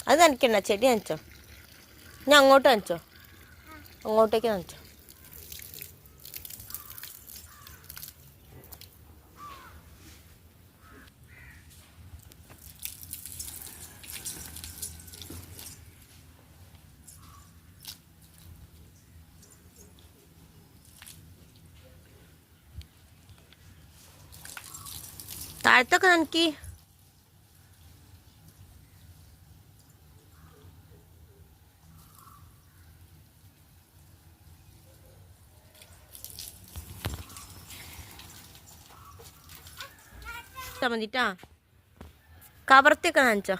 അത് നനയ്ക്കണ്ട, ചെടി നനച്ചോ. ഞാൻ അങ്ങോട്ട് നനച്ചോ, അങ്ങോട്ടേക്ക് നനച്ചോ. താഴത്തൊക്കെ നനക്കി. മതിട്ടാ, കവർത്തിയൊക്കെ നനച്ചോ.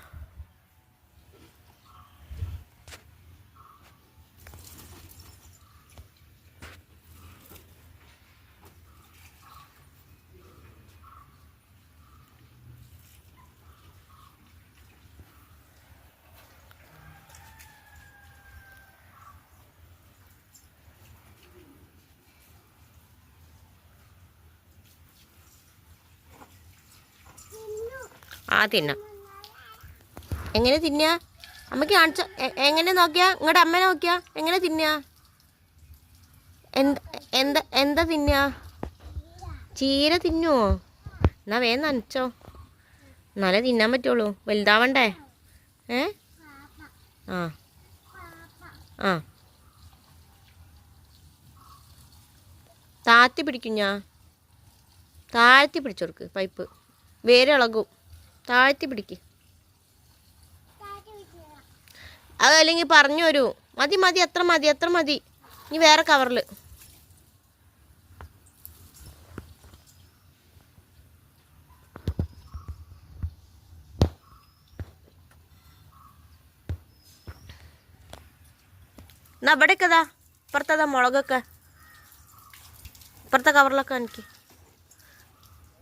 ആ തിന്നാം. എങ്ങനെ തിന്നുക? അമ്മയ്ക്ക് കാണിച്ച എങ്ങനെ നോക്കിയാ? ഇങ്ങോട്ട് അമ്മേനെ നോക്കിയാ എങ്ങനെ തിന്നുക? എന്താ തിന്നുക? ചീര തിന്നുവോ? എന്നാ വേഗം നനച്ചോ, എന്നാലേ തിന്നാൻ പറ്റുള്ളൂ. വലുതാവണ്ടേ? ആ ആ താഴ്ത്തി പിടിക്കും. ഞാൻ താഴ്ത്തി പിടിച്ചു കൊടുക്ക്, പൈപ്പ് വേരിളകും. താഴ്ത്തി പിടിക്ക്. അതല്ലെങ്കിൽ പറഞ്ഞു വരൂ. മതി മതി, എത്ര മതി, എത്ര മതി. ഇനി വേറെ കവറിൽ. എന്നാ ഇവിടെയൊക്കെ ഇതാ, ഇപ്പുറത്തതാ മുളകൊക്കെ, ഇപ്പുറത്തെ കവറിലൊക്കെ എനിക്ക്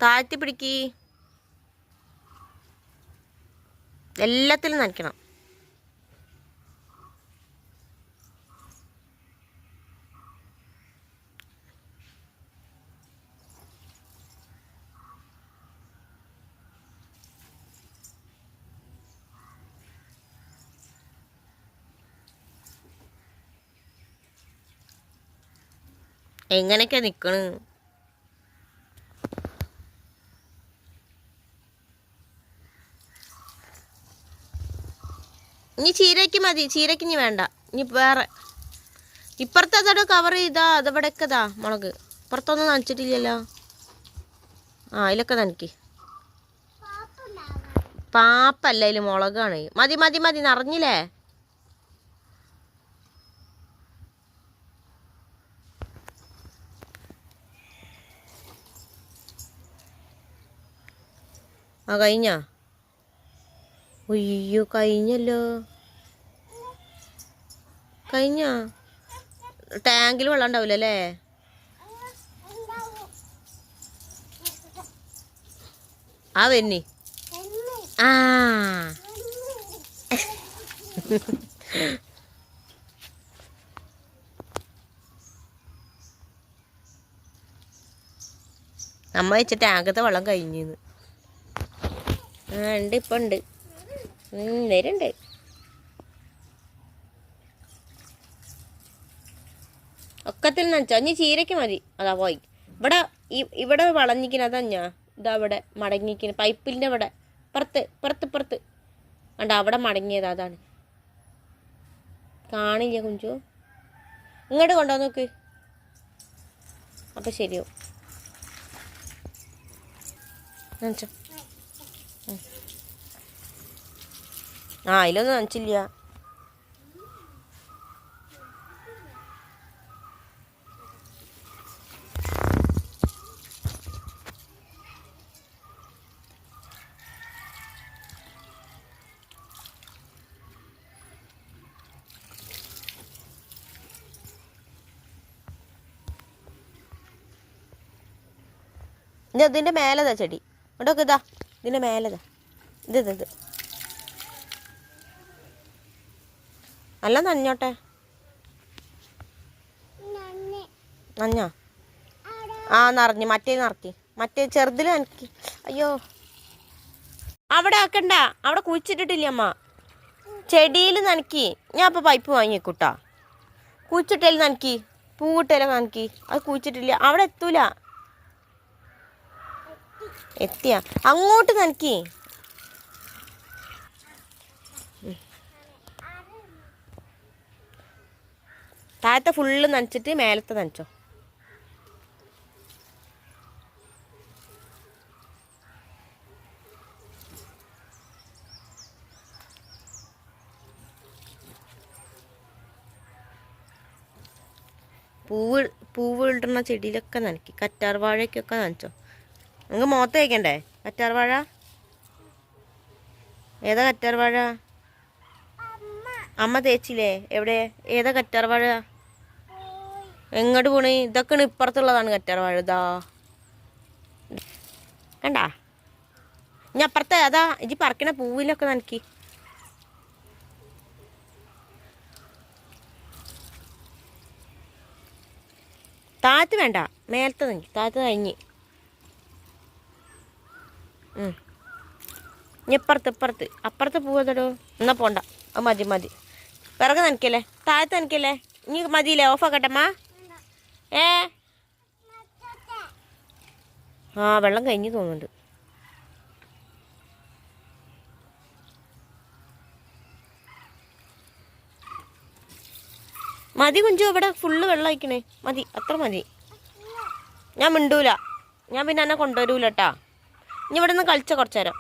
താഴ്ത്തി പിടിക്ക്. എല്ലാത്തിലും നനയ്ക്കണം. എങ്ങനെയൊക്കെയാ നിക്കണ്? ഇനി ചീരയ്ക്ക് മതി, ചീരയ്ക്ക് ഇനി വേണ്ട. ഇനി വേറെ ഇപ്പുറത്തെ അതോടെ കവർ ചെയ്താ. അതിവിടെയൊക്കെ ഇതാ മുളക്. ഇപ്പുറത്തൊന്നും നനച്ചിട്ടില്ലല്ലോ. ആ അതിലൊക്കെ നനയ്ക്ക്. പാപ്പല്ല, അതിൽ മുളകാണ്. മതി മതി മതി, നിറഞ്ഞില്ലേ? ആ കഴിഞ്ഞാ? അയ്യോ കഴിഞ്ഞല്ലോ. കഴിഞ്ഞാ? ടാങ്കിൽ വെള്ളം ഉണ്ടാവില്ലല്ലേ? ആ വന്നി. ആ അമ്മ വെച്ച ടാങ്കത്തെ വെള്ളം കഴിഞ്ഞിന്ന്. ആ ഉണ്ട്, ഇപ്പം ഉണ്ട്, വരുന്നുണ്ട്. ഒക്കത്തിൽ നനച്ചോ. ഇനി ചീരയ്ക്ക് മതി. അതാ പോയി. ഇവിടെ വളഞ്ഞിരിക്കുന്ന അതാ. ഞാൻ ഇതാ ഇവിടെ മടങ്ങിയിരിക്കുന്ന പൈപ്പിൻ്റെ ഇവിടെ പുറത്ത് കണ്ട അവിടെ മടങ്ങിയത്. അതാണ് കാണില്ല കുഞ്ചു. ഇങ്ങോട്ട് കൊണ്ടുവന്ന് നോക്ക്, അപ്പം ശരിയാവും. നനച്ചോ. ആ അതിലൊന്നും നനച്ചില്ല. ഇനി ഇതിൻ്റെ മേലെതാ ചെടി. ഇവിടെയൊക്കെ ഇതാ, ഇതിൻ്റെ മേലെതാ. ഇത് നല്ല നനഞ്ഞോട്ടെ. നഞ്ഞോ? ആ നിറഞ്ഞു. മറ്റേ നിറക്കി, മറ്റേ ചെറുതിൽ നനക്കി. അയ്യോ അവിടെ ആക്കണ്ട, അവിടെ കുഴിച്ചിട്ടിട്ടില്ല അമ്മ. ചെടിയിൽ നനക്കി. ഞാൻ അപ്പോൾ പൈപ്പ് വാങ്ങിക്കൂട്ടാ. കുഴിച്ചിട്ടേലും നനക്കി, പൂവിട്ടേലും നനക്കി. അത് കുഴിച്ചിട്ടില്ല, അവിടെ എത്തൂല. എത്തിയാ അങ്ങോട്ട് നനക്കി. താഴത്തെ ഫുള്ള് നനച്ചിട്ട് മേലത്തെ നനച്ചോ. പൂവ് ഇടുന്ന ചെടിയിലൊക്കെ നനക്കി. കറ്റാർ വാഴയ്ക്കൊക്കെ നനച്ചോ. നിങ്ങൾക്ക് മുഖത്ത് വയ്ക്കണ്ടേ കറ്റാർ വാഴ? ഏതാ കറ്റാർ വാഴ? അമ്മ തേച്ചില്ലേ? എവിടെ? ഏതാ കറ്റാർ വാഴ? എങ്ങോട്ട് പോണേ? ഇതൊക്കെയാണ് ഇപ്പുറത്തുള്ളതാണ് കറ്റാർ വാഴ. ഇതാ കണ്ടാ? ഇനി അപ്പുറത്തെ അതാ ഇജി പറക്കണ പൂവിലൊക്കെ നനക്കി. താഴത്ത് വേണ്ട, മേലത്തെ നനക്കി. താഴത്ത് കഴിഞ്ഞ് ഇനി ഇപ്പുറത്ത് അപ്പുറത്ത് പൂവതടോ. എന്നാ പോണ്ട, അത് മതി. പിറകെ നനക്കല്ലേ, താഴത്ത് നനക്കല്ലേ. ഇനി മതിയില്ലേ? ഓഫാക്കട്ടമ്മ. വെള്ളം കഴിഞ്ഞ് തോന്നുന്നുണ്ട്. മതി കുഞ്ചു, ഇവിടെ ഫുള്ള് വെള്ളം ഒഴിക്കണേ. മതി, അത്ര മതി. ഞാൻ മിണ്ടൂല. ഞാൻ പിന്നെ എന്നെ കൊണ്ടുവരൂല കേട്ടാ. ഇനി ഇവിടെ നിന്ന് കളിച്ച കുറച്ചു നേരം.